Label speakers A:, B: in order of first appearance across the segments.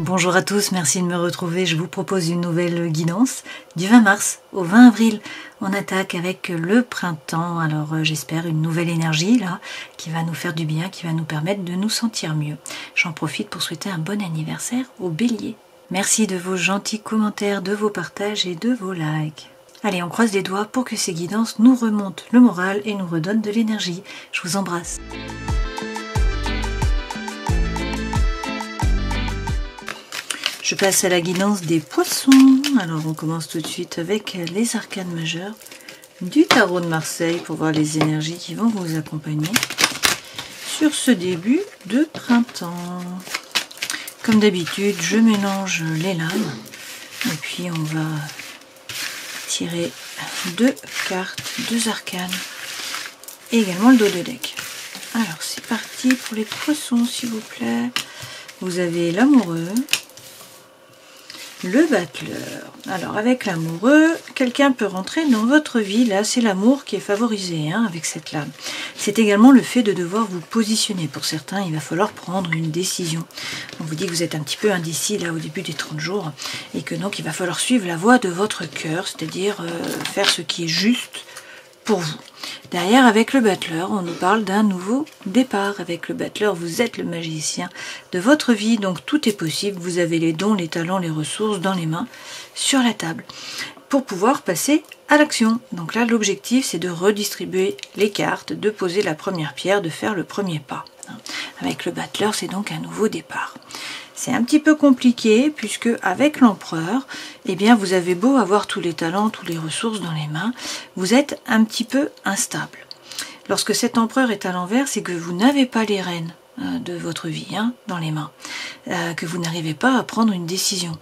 A: Bonjour à tous, merci de me retrouver. Je vous propose une nouvelle guidance du 20 mars au 20 avril. On attaque avec le printemps, alors j'espère une nouvelle énergie là qui va nous faire du bien, qui va nous permettre de nous sentir mieux. J'en profite pour souhaiter un bon anniversaire au Bélier. Merci de vos gentils commentaires, de vos partages et de vos likes. Allez, on croise les doigts pour que ces guidances nous remontent le moral et nous redonnent de l'énergie. Je vous embrasse. Je passe à la guidance des poissons. Alors on commence tout de suite avec les arcanes majeures du tarot de Marseille pour voir les énergies qui vont vous accompagner sur ce début de printemps. Comme d'habitude, je mélange les lames et puis on va tirer deux cartes, deux arcanes et également le dos de deck. Alors c'est parti pour les poissons s'il vous plaît. Vous avez l'amoureux, le battleur. Alors avec l'amoureux, quelqu'un peut rentrer dans votre vie. Là, c'est l'amour qui est favorisé avec cette lame. C'est également le fait de devoir vous positionner. Pour certains, il va falloir prendre une décision. On vous dit que vous êtes un petit peu indécis là au début des 30 jours et que donc il va falloir suivre la voie de votre cœur, c'est-à-dire faire ce qui est juste pour vous. Derrière, avec le battleur, on nous parle d'un nouveau départ. Avec le battleur, vous êtes le magicien de votre vie, donc tout est possible. Vous avez les dons, les talents, les ressources dans les mains, sur la table, pour pouvoir passer à l'action. Donc là, l'objectif, c'est de redistribuer les cartes, de poser la première pierre, de faire le premier pas. Avec le battleur, c'est donc un nouveau départ. C'est un petit peu compliqué puisque avec l'empereur, eh bien vous avez beau avoir tous les talents, toutes les ressources dans les mains, vous êtes un petit peu instable. Lorsque cet empereur est à l'envers, c'est que vous n'avez pas les rênes de votre vie dans les mains, que vous n'arrivez pas à prendre une décision,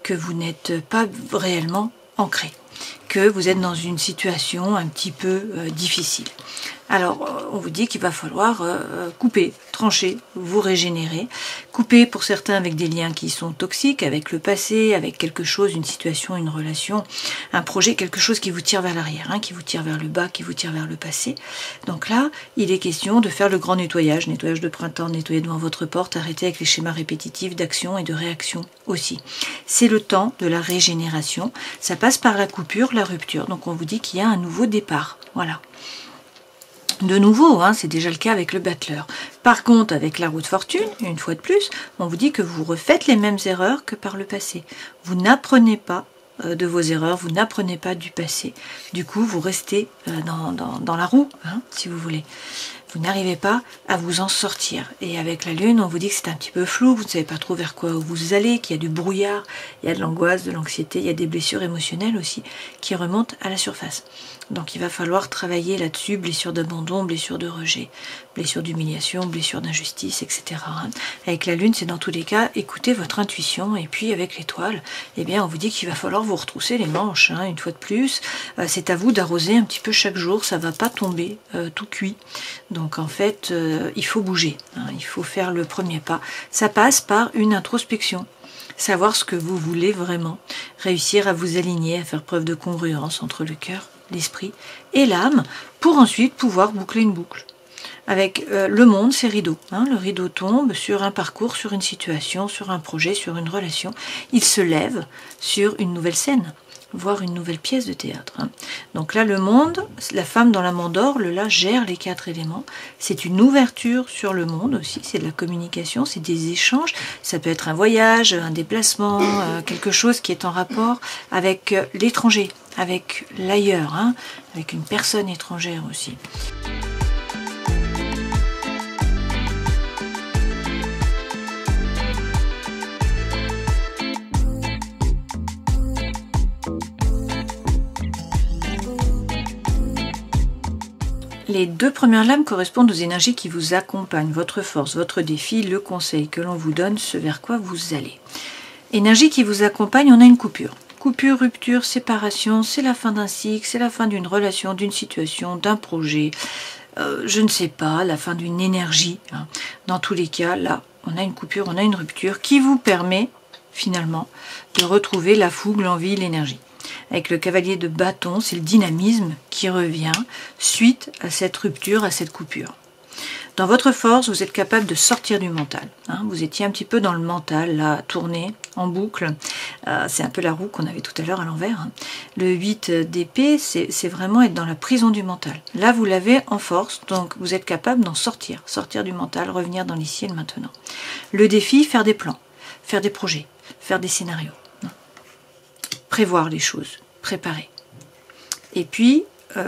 A: que vous n'êtes pas réellement ancré, que vous êtes dans une situation un petit peu difficile. Alors, on vous dit qu'il va falloir couper, trancher, vous régénérer. Couper pour certains avec des liens qui sont toxiques, avec le passé, avec quelque chose, une situation, une relation, un projet, quelque chose qui vous tire vers l'arrière, qui vous tire vers le bas, qui vous tire vers le passé. Donc là, il est question de faire le grand nettoyage, nettoyage de printemps, nettoyer devant votre porte, arrêter avec les schémas répétitifs d'action et de réaction aussi. C'est le temps de la régénération. Ça passe par la coupure, la rupture. Donc on vous dit qu'il y a un nouveau départ. Voilà. De nouveau, c'est déjà le cas avec le battleur. Par contre, avec la roue de fortune, une fois de plus, on vous dit que vous refaites les mêmes erreurs que par le passé. Vous n'apprenez pas de vos erreurs, vous n'apprenez pas du passé. Du coup, vous restez dans la roue, si vous voulez. Vous n'arrivez pas à vous en sortir. Et avec la lune, on vous dit que c'est un petit peu flou, vous ne savez pas trop vers quoi vous allez, qu'il y a du brouillard, il y a de l'angoisse, de l'anxiété, il y a des blessures émotionnelles aussi qui remontent à la surface. Donc il va falloir travailler là-dessus, blessures d'abandon, blessures de rejet, blessures d'humiliation, blessures d'injustice, etc. Avec la lune, c'est dans tous les cas, écoutez votre intuition. Et puis avec l'étoile, eh bien on vous dit qu'il va falloir vous retrousser les manches, une fois de plus. C'est à vous d'arroser un petit peu chaque jour, ça ne va pas tomber tout cuit. Donc en fait, il faut bouger, il faut faire le premier pas. Ça passe par une introspection. Savoir ce que vous voulez vraiment, réussir à vous aligner, à faire preuve de congruence entre le cœur, l'esprit et l'âme, pour ensuite pouvoir boucler une boucle. Avec le monde, c'est rideau. Le rideau tombe sur un parcours, sur une situation, sur un projet, sur une relation. Il se lève sur une nouvelle scène, voire une nouvelle pièce de théâtre. Donc là, le monde, la femme dans la mandore, le là gère les 4 éléments. C'est une ouverture sur le monde aussi, c'est de la communication, c'est des échanges. Ça peut être un voyage, un déplacement, quelque chose qui est en rapport avec l'étranger, avec l'ailleurs, avec une personne étrangère aussi. Les 2 premières lames correspondent aux énergies qui vous accompagnent, votre force, votre défi, le conseil que l'on vous donne, ce vers quoi vous allez. Énergie qui vous accompagne, on a une coupure. Coupure, rupture, séparation, c'est la fin d'un cycle, c'est la fin d'une relation, d'une situation, d'un projet, je ne sais pas, la fin d'une énergie. Dans tous les cas, là, on a une coupure, on a une rupture qui vous permet finalement de retrouver la fougue, l'envie, l'énergie. Avec le cavalier de bâton, c'est le dynamisme qui revient suite à cette rupture, à cette coupure. Dans votre force, vous êtes capable de sortir du mental. Hein. Vous étiez un petit peu dans le mental, là, tourné en boucle. C'est un peu la roue qu'on avait tout à l'heure à l'envers. Hein. Le 8 d'épée, c'est vraiment être dans la prison du mental. Là, vous l'avez en force, donc vous êtes capable d'en sortir. Sortir du mental, revenir dans l'ici et le maintenant. Le défi, faire des plans, faire des projets, faire des scénarios. Hein. Prévoir les choses, préparer. Et puis,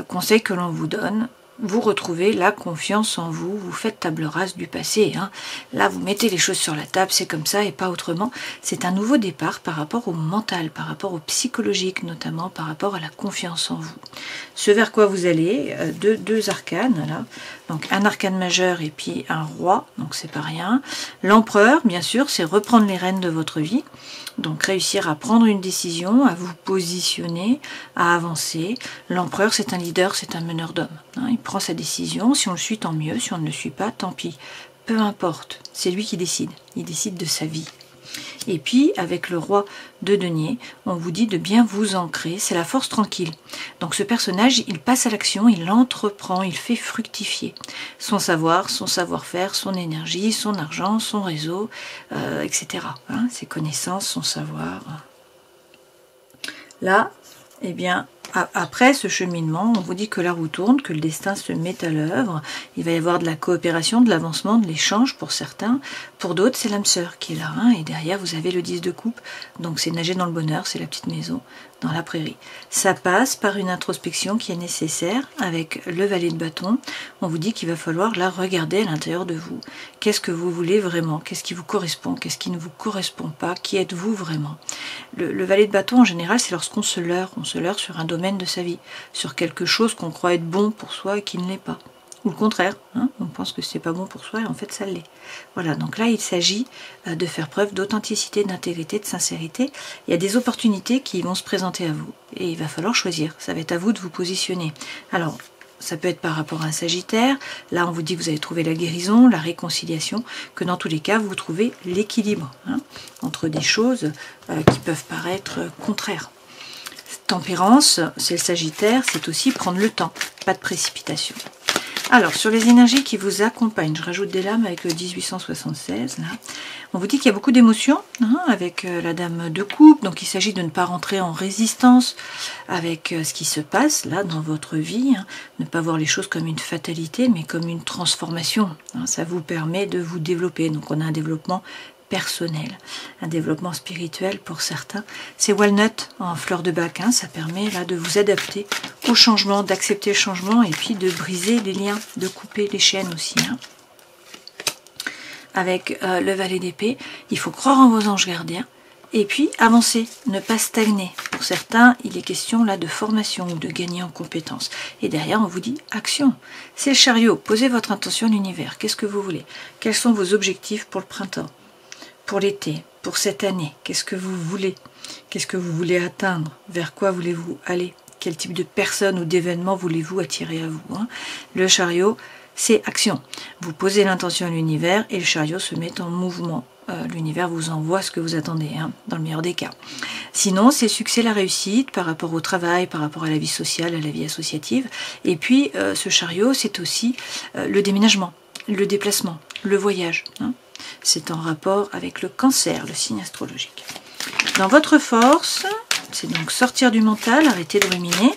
A: conseil que l'on vous donne, vous retrouvez la confiance en vous, vous faites table rase du passé. Hein. Là, vous mettez les choses sur la table, c'est comme ça et pas autrement. C'est un nouveau départ par rapport au mental, par rapport au psychologique, notamment par rapport à la confiance en vous. Ce vers quoi vous allez, deux arcanes, là. Donc un arcane majeur et puis un roi, donc c'est pas rien. L'empereur, bien sûr, c'est reprendre les rênes de votre vie. Donc réussir à prendre une décision, à vous positionner, à avancer. L'empereur, c'est un leader, c'est un meneur d'hommes. Hein, il prend sa décision, si on le suit, tant mieux, si on ne le suit pas, tant pis. Peu importe, c'est lui qui décide, il décide de sa vie. Et puis, avec le roi de denier, on vous dit de bien vous ancrer, c'est la force tranquille. Donc ce personnage, il passe à l'action, il entreprend, il fait fructifier son savoir, son savoir-faire, son énergie, son argent, son réseau, etc. Hein, ses connaissances, son savoir. Là, eh bien, après ce cheminement, on vous dit que la roue tourne, que le destin se met à l'œuvre. Il va y avoir de la coopération, de l'avancement, de l'échange pour certains. Pour d'autres, c'est l'âme sœur qui est là. Hein, et derrière, vous avez le 10 de coupe. Donc c'est nager dans le bonheur, c'est la petite maison dans la prairie. Ça passe par une introspection qui est nécessaire avec le valet de bâton. On vous dit qu'il va falloir la regarder à l'intérieur de vous. Qu'est-ce que vous voulez vraiment? Qu'est-ce qui vous correspond? Qu'est-ce qui ne vous correspond pas? Qui êtes-vous vraiment? Le valet de bâton, en général, c'est lorsqu'on se leurre. On se leurre sur un domaine de sa vie, sur quelque chose qu'on croit être bon pour soi et qui ne l'est pas. Ou le contraire, hein, on pense que c'est pas bon pour soi et en fait ça l'est. Voilà, donc là il s'agit de faire preuve d'authenticité, d'intégrité, de sincérité. Il y a des opportunités qui vont se présenter à vous et il va falloir choisir. Ça va être à vous de vous positionner. Alors, ça peut être par rapport à un Sagittaire. Là, on vous dit que vous allez trouver la guérison, la réconciliation, que dans tous les cas, vous trouvez l'équilibre hein, entre des choses qui peuvent paraître contraires. Tempérance, c'est le Sagittaire, c'est aussi prendre le temps, pas de précipitation. Alors, sur les énergies qui vous accompagnent, je rajoute des lames avec le 1876, là. On vous dit qu'il y a beaucoup d'émotions hein, avec la dame de coupe, donc il s'agit de ne pas rentrer en résistance avec ce qui se passe là dans votre vie, hein, ne pas voir les choses comme une fatalité, mais comme une transformation. Hein, ça vous permet de vous développer, donc on a un développement personnel, un développement spirituel pour certains. C'est Walnut en fleur de bac, hein, ça permet là de vous adapter au changement, d'accepter le changement et puis de briser les liens, de couper les chaînes aussi. Hein. Avec le valet d'épée, il faut croire en vos anges gardiens et puis avancer, ne pas stagner. Pour certains, il est question là de formation ou de gagner en compétences. Et derrière, on vous dit action. C'est le chariot, posez votre intention à l'univers. Qu'est-ce que vous voulez? Quels sont vos objectifs pour le printemps? Pour l'été, pour cette année, qu'est-ce que vous voulez? Qu'est-ce que vous voulez atteindre? Vers quoi voulez-vous aller? Quel type de personnes ou d'événements voulez-vous attirer à vous hein? Le chariot, c'est action. Vous posez l'intention à l'univers et le chariot se met en mouvement. L'univers vous envoie ce que vous attendez, hein, dans le meilleur des cas. Sinon, c'est succès, la réussite par rapport au travail, par rapport à la vie sociale, à la vie associative. Et puis, ce chariot, c'est aussi le déménagement, le déplacement, le voyage. Hein. C'est en rapport avec le Cancer, le signe astrologique. Dans votre force, c'est donc sortir du mental, arrêter de ruminer.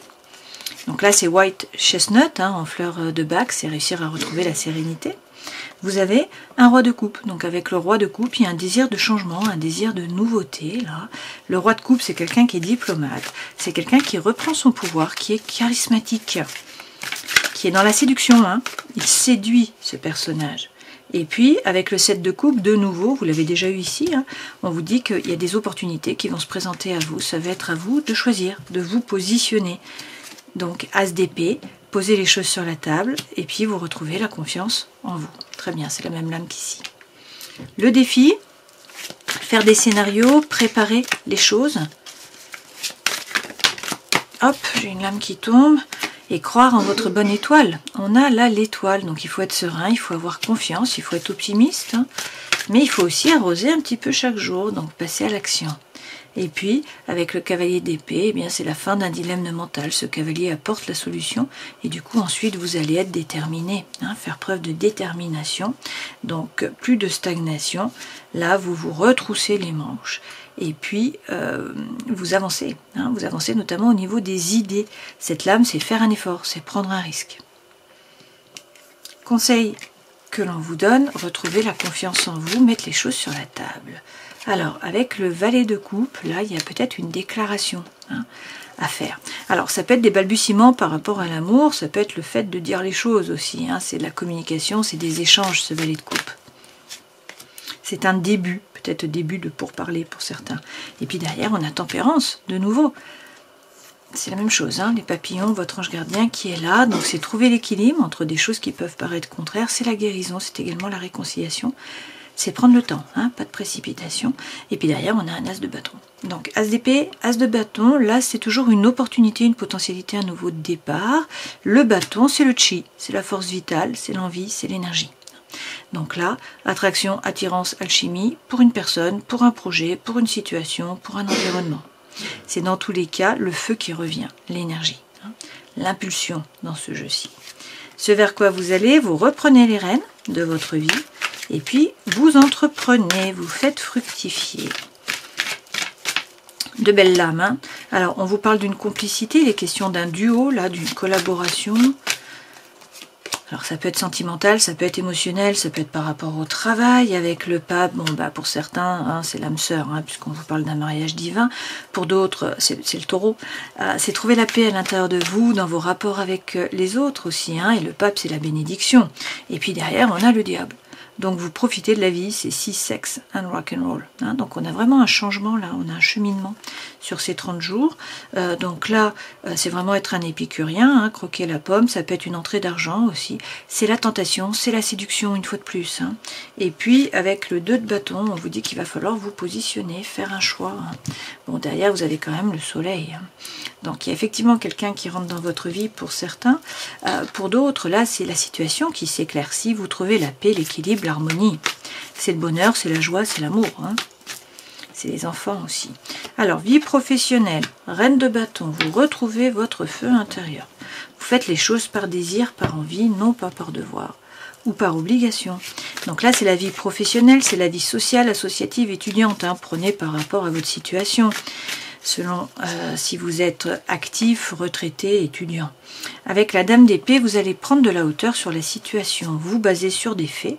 A: Donc là, c'est White Chestnut, hein, en fleur de bac, c'est réussir à retrouver la sérénité. Vous avez un roi de coupe, donc avec le roi de coupe, il y a un désir de changement, un désir de nouveauté. Là. Le roi de coupe, c'est quelqu'un qui est diplomate, c'est quelqu'un qui reprend son pouvoir, qui est charismatique, qui est dans la séduction. Hein. Il séduit ce personnage. Et puis, avec le 7 de coupe, de nouveau, vous l'avez déjà eu ici, hein, on vous dit qu'il y a des opportunités qui vont se présenter à vous. Ça va être à vous de choisir, de vous positionner. Donc, As d'épée, posez les choses sur la table, et puis vous retrouvez la confiance en vous. Très bien, c'est la même lame qu'ici. Le défi, faire des scénarios, préparer les choses. Hop, j'ai une lame qui tombe. Et croire en votre bonne étoile. On a là l'étoile, donc il faut être serein, il faut avoir confiance, il faut être optimiste. Hein. Mais il faut aussi arroser un petit peu chaque jour, donc passer à l'action. Et puis, avec le cavalier d'épée, eh bien, c'est la fin d'un dilemme mental. Ce cavalier apporte la solution et du coup, ensuite, vous allez être déterminé, hein, faire preuve de détermination. Donc, plus de stagnation. Là, vous vous retroussez les manches et puis vous avancez. Hein, vous avancez notamment au niveau des idées. Cette lame, c'est faire un effort, c'est prendre un risque. Conseil que l'on vous donne, retrouvez la confiance en vous, mettre les choses sur la table. Alors, avec le valet de coupe, là, il y a peut-être une déclaration à faire. Alors, ça peut être des balbutiements par rapport à l'amour, ça peut être le fait de dire les choses aussi. Hein, c'est de la communication, c'est des échanges, ce valet de coupe. C'est un début, peut-être début de pourparler pour certains. Et puis derrière, on a tempérance, de nouveau. C'est la même chose, hein, les papillons, votre ange gardien qui est là. Donc, c'est trouver l'équilibre entre des choses qui peuvent paraître contraires. C'est la guérison, c'est également la réconciliation. C'est prendre le temps, hein, pas de précipitation. Et puis derrière, on a un as de bâton. Donc, as d'épée, as de bâton, là, c'est toujours une opportunité, une potentialité, un nouveau départ. Le bâton, c'est le chi, c'est la force vitale, c'est l'envie, c'est l'énergie. Donc là, attraction, attirance, alchimie, pour une personne, pour un projet, pour une situation, pour un environnement. C'est dans tous les cas le feu qui revient, l'énergie, hein, l'impulsion dans ce jeu-ci. Ce vers quoi vous allez, vous reprenez les rênes de votre vie, et puis vous entreprenez, vous faites fructifier. De belles lames. Hein. Alors, on vous parle d'une complicité, il est question d'un duo, là, d'une collaboration. Alors, ça peut être sentimental, ça peut être émotionnel, ça peut être par rapport au travail, avec le pape. Bon, bah, pour certains, hein, c'est l'âme sœur, hein, puisqu'on vous parle d'un mariage divin. Pour d'autres, c'est le taureau. C'est trouver la paix à l'intérieur de vous, dans vos rapports avec les autres aussi. Hein, et le pape, c'est la bénédiction. Et puis derrière, on a le diable. Donc vous profitez de la vie, c'est Sex, Sex and Rock and Roll. Hein, donc on a vraiment un changement là, on a un cheminement sur ces 30 jours. Donc là, c'est vraiment être un épicurien, hein, croquer la pomme, ça peut être une entrée d'argent aussi. C'est la tentation, c'est la séduction une fois de plus. Hein. Et puis avec le 2 de bâton, on vous dit qu'il va falloir vous positionner, faire un choix. Hein. Bon, derrière vous avez quand même le soleil. Hein. Donc il y a effectivement quelqu'un qui rentre dans votre vie pour certains. Pour d'autres, là c'est la situation qui s'éclaircit, vous trouvez la paix, l'équilibre, l'harmonie. C'est le bonheur, c'est la joie, c'est l'amour. Hein. C'est les enfants aussi. Alors, vie professionnelle, reine de bâton, vous retrouvez votre feu intérieur. Vous faites les choses par désir, par envie, non pas par devoir ou par obligation. Donc là, c'est la vie professionnelle, c'est la vie sociale, associative, étudiante. Hein. Prenez par rapport à votre situation, selon si vous êtes actif, retraité, étudiant. Avec la dame d'épée, vous allez prendre de la hauteur sur la situation, vous baser sur des faits,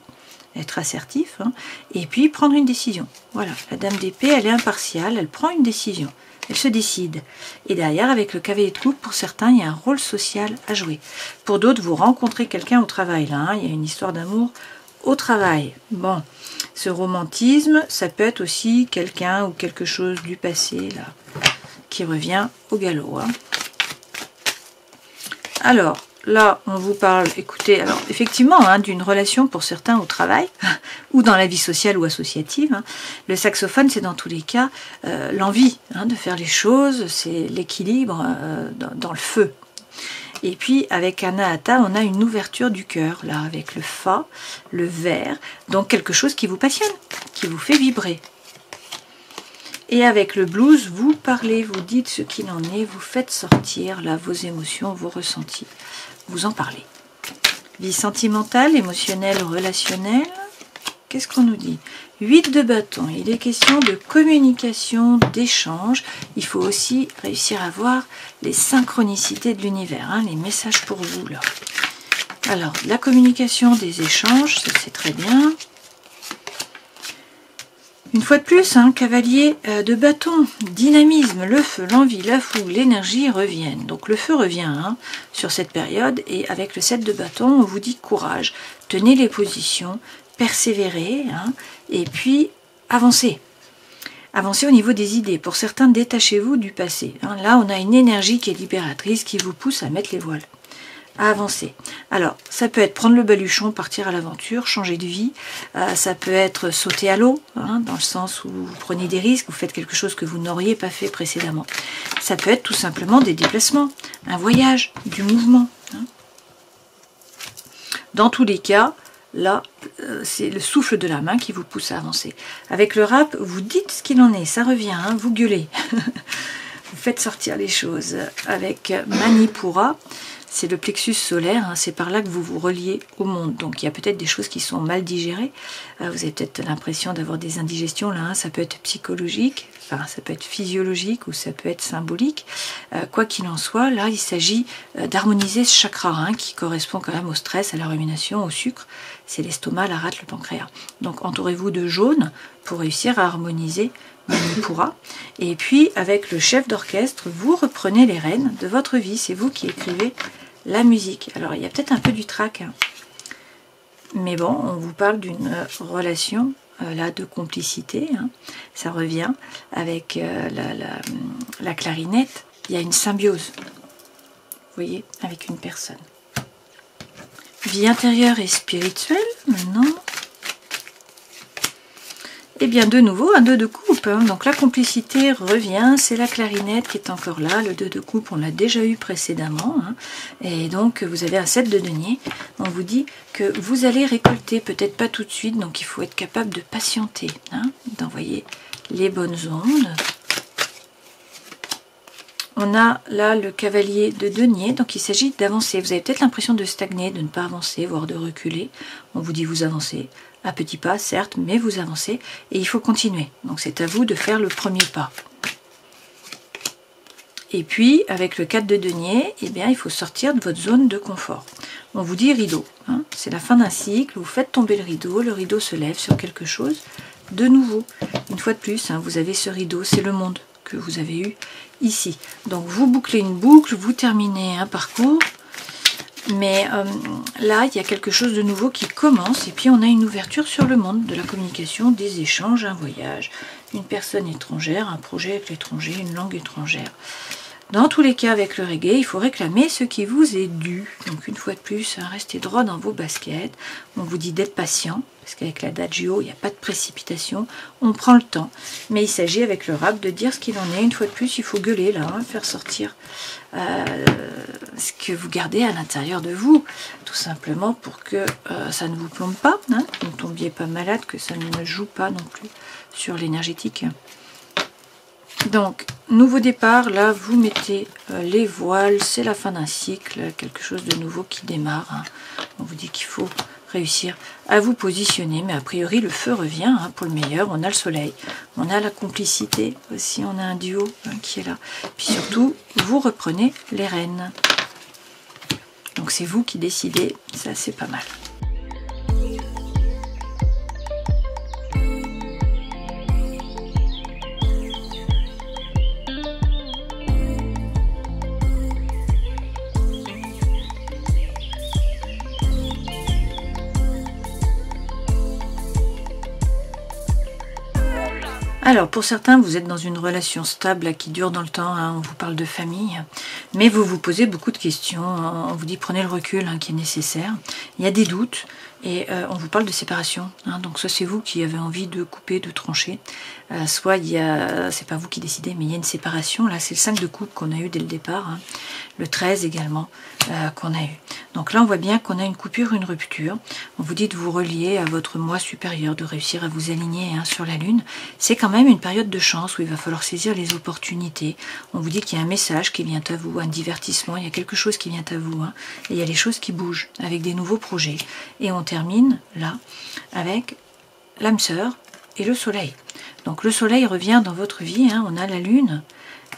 A: être assertif, hein, et puis prendre une décision. Voilà, la dame d'épée, elle est impartiale, elle prend une décision, elle se décide. Et derrière, avec le cavalier de coupe, pour certains, il y a un rôle social à jouer. Pour d'autres, vous rencontrez quelqu'un au travail, là, hein, il y a une histoire d'amour au travail. Bon, ce romantisme, ça peut être aussi quelqu'un ou quelque chose du passé, là, qui revient au galop. Hein. Alors, là, on vous parle, écoutez, alors effectivement, hein, d'une relation pour certains au travail, ou dans la vie sociale ou associative. Hein. Le saxophone, c'est dans tous les cas l'envie hein, de faire les choses, c'est l'équilibre dans le feu. Et puis, avec Anahata, on a une ouverture du cœur, là, avec le fa, le vert, donc quelque chose qui vous passionne, qui vous fait vibrer. Et avec le blues, vous parlez, vous dites ce qu'il en est, vous faites sortir là vos émotions, vos ressentis. Vous en parlez. Vie sentimentale, émotionnelle, relationnelle. Qu'est-ce qu'on nous dit? 8 de bâton. Il est question de communication, d'échange. Il faut aussi réussir à voir les synchronicités de l'univers, hein, les messages pour vous là. Alors, la communication, des échanges, ça c'est très bien. Une fois de plus, hein, cavalier de bâton, dynamisme, le feu, l'envie, la fougue, l'énergie reviennent. Donc le feu revient hein, sur cette période et avec le 7 de bâton, on vous dit courage, tenez les positions, persévérez hein, et puis avancez. Avancez au niveau des idées. Pour certains, détachez-vous du passé. Hein. Là, on a une énergie qui est libératrice qui vous pousse à mettre les voiles. À avancer. Alors, ça peut être prendre le baluchon, partir à l'aventure, changer de vie. Ça peut être sauter à l'eau, hein, dans le sens où vous prenez des risques, vous faites quelque chose que vous n'auriez pas fait précédemment. Ça peut être tout simplement des déplacements, un voyage, du mouvement. Hein. Dans tous les cas, là, c'est le souffle de la main qui vous pousse à avancer. Avec le rap, vous dites ce qu'il en est, ça revient, hein, vous gueulez. Vous faites sortir les choses. Avec Manipura, c'est le plexus solaire, hein, c'est par là que vous vous reliez au monde. Donc il y a peut-être des choses qui sont mal digérées. Vous avez peut-être l'impression d'avoir des indigestions là, hein, ça peut être psychologique, enfin ça peut être physiologique ou ça peut être symbolique. Quoi qu'il en soit, là il s'agit d'harmoniser ce chakra hein, qui correspond quand même au stress, à la rumination, au sucre. C'est l'estomac, la rate, le pancréas. Donc entourez-vous de jaune pour réussir à harmoniser Manipura. Et puis avec le chef d'orchestre, vous reprenez les rênes de votre vie. C'est vous qui écrivez la musique. Alors il y a peut-être un peu du trac, hein. Mais bon, on vous parle d'une relation là de complicité, hein. Ça revient avec la clarinette. Il y a une symbiose, vous voyez, avec une personne. Vie intérieure et spirituelle maintenant. Et bien de nouveau un 2 de coupe, hein. Donc la complicité revient, c'est la clarinette qui est encore là, le 2 de coupe on l'a déjà eu précédemment, hein. Et donc vous avez un 7 de denier, on vous dit que vous allez récolter, peut-être pas tout de suite, donc il faut être capable de patienter, hein, d'envoyer les bonnes ondes. On a là le cavalier de denier, donc il s'agit d'avancer. Vous avez peut-être l'impression de stagner, de ne pas avancer, voire de reculer. On vous dit vous avancez, à petits pas certes, mais vous avancez et il faut continuer. Donc c'est à vous de faire le premier pas. Et puis avec le 4 de denier, eh bien, il faut sortir de votre zone de confort. On vous dit rideau, hein, c'est la fin d'un cycle, vous faites tomber le rideau se lève sur quelque chose de nouveau. Une fois de plus, hein, vous avez ce rideau, c'est le monde que vous avez eu ici. Donc vous bouclez une boucle, vous terminez un parcours, mais là il y a quelque chose de nouveau qui commence et puis on a une ouverture sur le monde de la communication, des échanges, un voyage, une personne étrangère, un projet avec l'étranger, une langue étrangère. Dans tous les cas avec le reggae, il faut réclamer ce qui vous est dû. Donc une fois de plus, hein, restez droit dans vos baskets. On vous dit d'être patient, parce qu'avec l'adagio, il n'y a pas de précipitation. On prend le temps. Mais il s'agit avec le rap de dire ce qu'il en est. Une fois de plus, il faut gueuler là, hein, faire sortir ce que vous gardez à l'intérieur de vous. Tout simplement pour que ça ne vous plombe pas, hein, que vous ne tombiez pas malade, que ça ne joue pas non plus sur l'énergétique. Donc, nouveau départ, là vous mettez les voiles, c'est la fin d'un cycle, quelque chose de nouveau qui démarre, hein. On vous dit qu'il faut réussir à vous positionner, mais a priori le feu revient, hein, pour le meilleur. On a le soleil, on a la complicité aussi, on a un duo hein, qui est là. Puis surtout, vous reprenez les rênes. Donc c'est vous qui décidez, ça c'est pas mal. Alors pour certains vous êtes dans une relation stable là, qui dure dans le temps, hein, on vous parle de famille, mais vous vous posez beaucoup de questions, on vous dit prenez le recul hein, qui est nécessaire, il y a des doutes et on vous parle de séparation, hein, donc soit c'est vous qui avez envie de couper, de trancher, soit c'est pas vous qui décidez mais il y a une séparation, là c'est le 5 de coupe qu'on a eu dès le départ, hein, le 13 également qu'on a eu. Donc là on voit bien qu'on a une coupure, une rupture, on vous dit de vous relier à votre moi supérieur, de réussir à vous aligner hein, sur la lune, c'est quand même une période de chance où il va falloir saisir les opportunités. On vous dit qu'il y a un message qui vient à vous, un divertissement, il y a quelque chose qui vient à vous, hein, et il y a les choses qui bougent avec des nouveaux projets. Et on termine là avec l'âme sœur et le soleil. Donc le soleil revient dans votre vie, hein, on a la lune,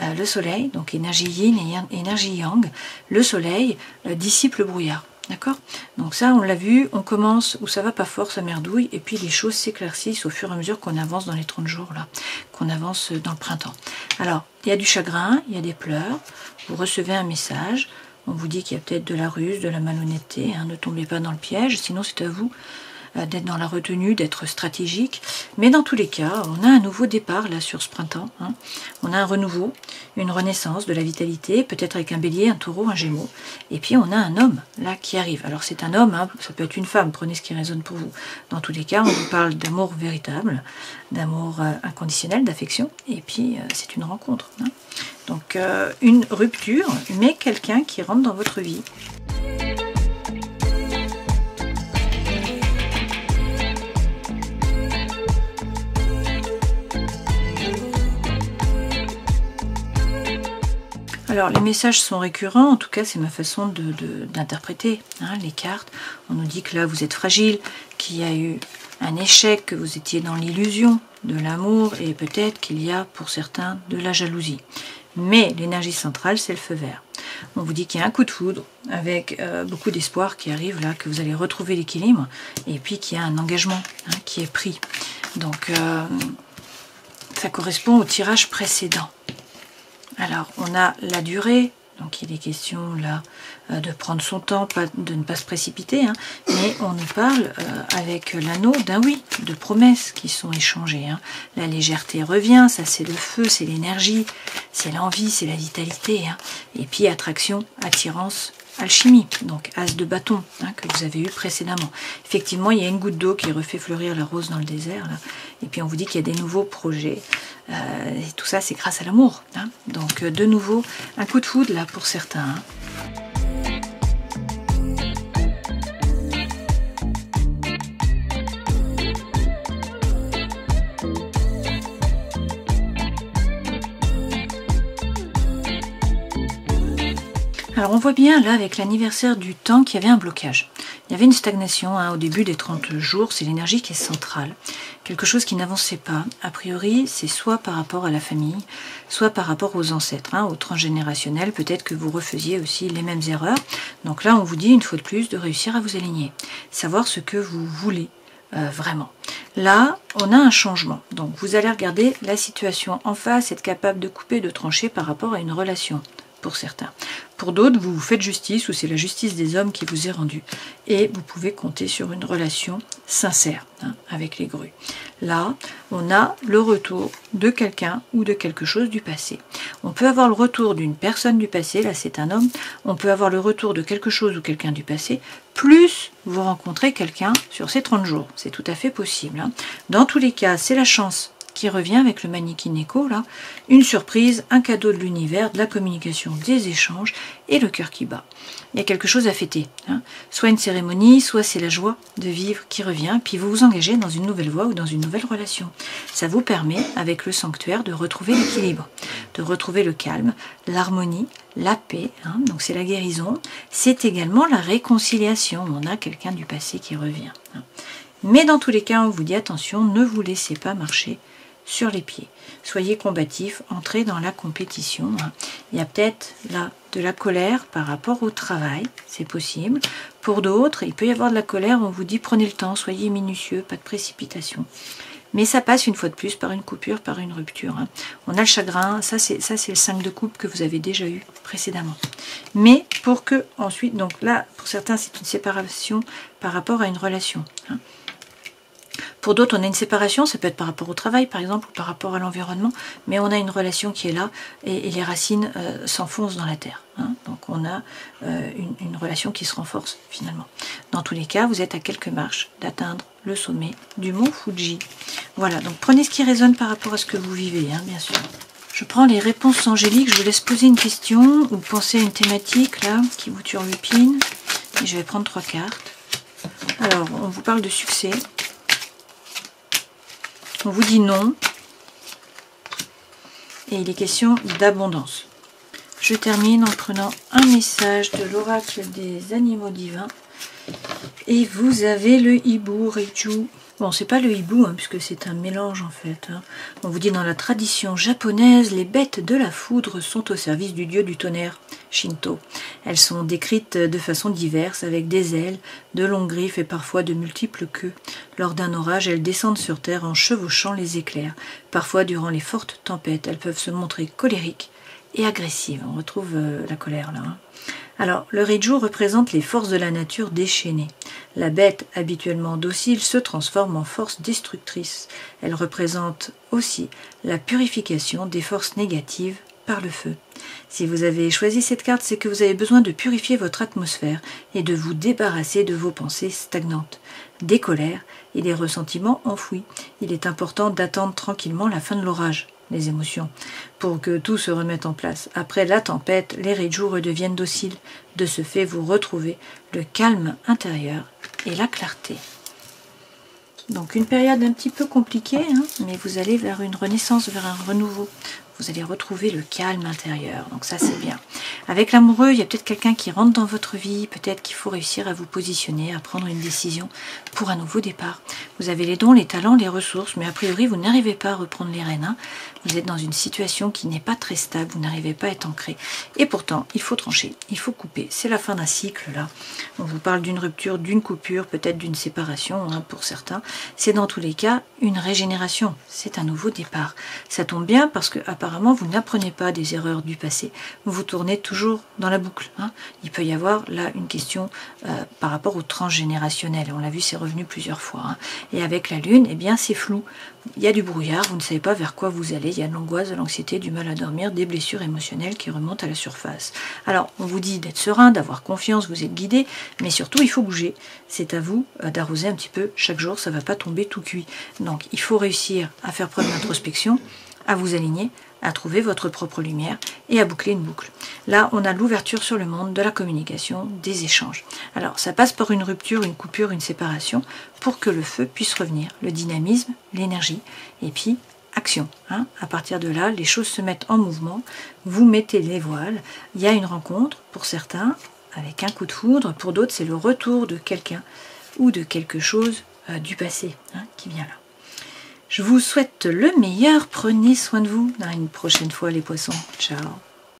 A: le soleil, donc énergie yin et énergie yang. Le soleil dissipe le brouillard. D'accord? Donc ça, on l'a vu, on commence où ça va pas fort, ça merdouille, et puis les choses s'éclaircissent au fur et à mesure qu'on avance dans les 30 jours, là, qu'on avance dans le printemps. Alors, il y a du chagrin, il y a des pleurs, vous recevez un message, on vous dit qu'il y a peut-être de la ruse, de la malhonnêteté, hein, ne tombez pas dans le piège, sinon c'est à vous d'être dans la retenue, d'être stratégique. Mais dans tous les cas, on a un nouveau départ là sur ce printemps. Hein. On a un renouveau, une renaissance de la vitalité, peut-être avec un bélier, un taureau, un gémeau. Et puis on a un homme là qui arrive. Alors c'est un homme, hein, ça peut être une femme, prenez ce qui résonne pour vous. Dans tous les cas, on vous parle d'amour véritable, d'amour inconditionnel, d'affection. Et puis c'est une rencontre. Hein. Donc une rupture, mais quelqu'un qui rentre dans votre vie. Alors les messages sont récurrents, en tout cas c'est ma façon d'interpréter les cartes. On nous dit que là vous êtes fragile, qu'il y a eu un échec, que vous étiez dans l'illusion de l'amour et peut-être qu'il y a pour certains de la jalousie. Mais l'énergie centrale c'est le feu vert. On vous dit qu'il y a un coup de foudre avec beaucoup d'espoir qui arrive là, que vous allez retrouver l'équilibre et puis qu'il y a un engagement qui est pris. Donc ça correspond au tirage précédent. Alors on a la durée, donc il est question là de prendre son temps, de ne pas se précipiter, mais on nous parle avec l'anneau d'un oui, de promesses qui sont échangées. La légèreté revient, ça c'est le feu, c'est l'énergie, c'est l'envie, c'est la vitalité. Et puis attraction, attirance, alchimie, donc as de bâton que vous avez eu précédemment. Effectivement, il y a une goutte d'eau qui refait fleurir la rose dans le désert. Là. Et puis on vous dit qu'il y a des nouveaux projets. Et tout ça, c'est grâce à l'amour. Donc de nouveau, un coup de foudre là pour certains. Alors on voit bien là avec l'anniversaire du temps qu'il y avait un blocage. Il y avait une stagnation au début des 30 jours, c'est l'énergie qui est centrale. Quelque chose qui n'avançait pas. A priori, c'est soit par rapport à la famille, soit par rapport aux ancêtres, au transgénérationnel. Peut-être que vous refaisiez aussi les mêmes erreurs. Donc là, on vous dit une fois de plus de réussir à vous aligner. Savoir ce que vous voulez vraiment. Là, on a un changement. Donc vous allez regarder la situation en face, être capable de couper, de trancher par rapport à une relation. Pour certains. Pour d'autres, vous vous faites justice ou c'est la justice des hommes qui vous est rendue. Et vous pouvez compter sur une relation sincère avec les grues. Là, on a le retour de quelqu'un ou de quelque chose du passé. On peut avoir le retour d'une personne du passé, là c'est un homme. On peut avoir le retour de quelque chose ou quelqu'un du passé, plus vous rencontrez quelqu'un sur ces 30 jours. C'est tout à fait possible. Dans tous les cas, c'est la chance qui revient avec le Mannequin Echo, là, une surprise, un cadeau de l'univers, de la communication, des échanges et le cœur qui bat. Il y a quelque chose à fêter, soit une cérémonie, soit c'est la joie de vivre qui revient, puis vous vous engagez dans une nouvelle voie ou dans une nouvelle relation. Ça vous permet, avec le sanctuaire, de retrouver l'équilibre, de retrouver le calme, l'harmonie, la paix, donc c'est la guérison, c'est également la réconciliation, on a quelqu'un du passé qui revient. Mais dans tous les cas, on vous dit attention, ne vous laissez pas marcher sur les pieds. Soyez combatifs, entrez dans la compétition. Il y a peut-être là de la colère par rapport au travail, c'est possible. Pour d'autres, il peut y avoir de la colère, on vous dit prenez le temps, soyez minutieux, pas de précipitation. Mais ça passe une fois de plus par une coupure, par une rupture. On a le chagrin, ça c'est le 5 de coupe que vous avez déjà eu précédemment. Mais pour que ensuite, donc là, pour certains, c'est une séparation par rapport à une relation. Pour d'autres, on a une séparation, ça peut être par rapport au travail, par exemple, ou par rapport à l'environnement, mais on a une relation qui est là, et les racines s'enfoncent dans la terre. Donc on a une relation qui se renforce, finalement. Dans tous les cas, vous êtes à quelques marches d'atteindre le sommet du mont Fuji. Voilà, donc prenez ce qui résonne par rapport à ce que vous vivez, bien sûr. Je prends les réponses angéliques, je vous laisse poser une question, ou penser à une thématique, là, qui vous turlupine, et je vais prendre 3 cartes. Alors, on vous parle de succès. On vous dit non. Et il est question d'abondance. Je termine en prenant un message de l'oracle des animaux divins. Et vous avez le hibou, Reiju. Bon, c'est pas le hibou, puisque c'est un mélange en fait. On vous dit dans la tradition japonaise, les bêtes de la foudre sont au service du dieu du tonnerre, Shinto. Elles sont décrites de façon diverse, avec des ailes, de longues griffes et parfois de multiples queues. Lors d'un orage, elles descendent sur terre en chevauchant les éclairs. Parfois, durant les fortes tempêtes, elles peuvent se montrer colériques et agressives. On retrouve la colère là. Alors, le Reiju représente les forces de la nature déchaînées. La bête, habituellement docile, se transforme en force destructrice. Elle représente aussi la purification des forces négatives par le feu. Si vous avez choisi cette carte, c'est que vous avez besoin de purifier votre atmosphère et de vous débarrasser de vos pensées stagnantes, des colères et des ressentiments enfouis. Il est important d'attendre tranquillement la fin de l'orage, les émotions, pour que tout se remette en place. Après la tempête, les Reiju redeviennent dociles. De ce fait, vous retrouvez le calme intérieur et la clarté. Donc une période un petit peu compliquée, mais vous allez vers une renaissance, vers un renouveau. vous allez retrouver le calme intérieur, donc ça c'est bien. Avec l'amoureux, il y a peut-être quelqu'un qui rentre dans votre vie, peut-être qu'il faut réussir à vous positionner, à prendre une décision pour un nouveau départ. Vous avez les dons, les talents, les ressources, mais a priori vous n'arrivez pas à reprendre les rênes. Hein. Vous êtes dans une situation qui n'est pas très stable, vous n'arrivez pas à être ancré. Et pourtant, il faut trancher, il faut couper. C'est la fin d'un cycle là. On vous parle d'une rupture, d'une coupure, peut-être d'une séparation hein, pour certains. C'est dans tous les cas une régénération, c'est un nouveau départ. Ça tombe bien parce que apparemment vous n'apprenez pas des erreurs du passé. Vous tournez toujours dans la boucle. Hein. Il peut y avoir là une question par rapport au transgénérationnel. On l'a vu, c'est revenu plusieurs fois. Hein. Et avec la lune, eh bien c'est flou. Il y a du brouillard, vous ne savez pas vers quoi vous allez. Il y a de l'angoisse, de l'anxiété, du mal à dormir, des blessures émotionnelles qui remontent à la surface. Alors, on vous dit d'être serein, d'avoir confiance, vous êtes guidé, mais surtout, il faut bouger. C'est à vous d'arroser un petit peu chaque jour, ça ne va pas tomber tout cuit. Donc, il faut réussir à faire preuve d'introspection, à vous aligner, à trouver votre propre lumière et à boucler une boucle. Là, on a l'ouverture sur le monde, de la communication, des échanges. Alors, ça passe par une rupture, une coupure, une séparation pour que le feu puisse revenir, le dynamisme, l'énergie, et puis action. Hein. À partir de là, les choses se mettent en mouvement, vous mettez les voiles, il y a une rencontre pour certains, avec un coup de foudre, pour d'autres, c'est le retour de quelqu'un ou de quelque chose du passé hein, qui vient là. Je vous souhaite le meilleur, prenez soin de vous. À une prochaine fois les poissons. Ciao.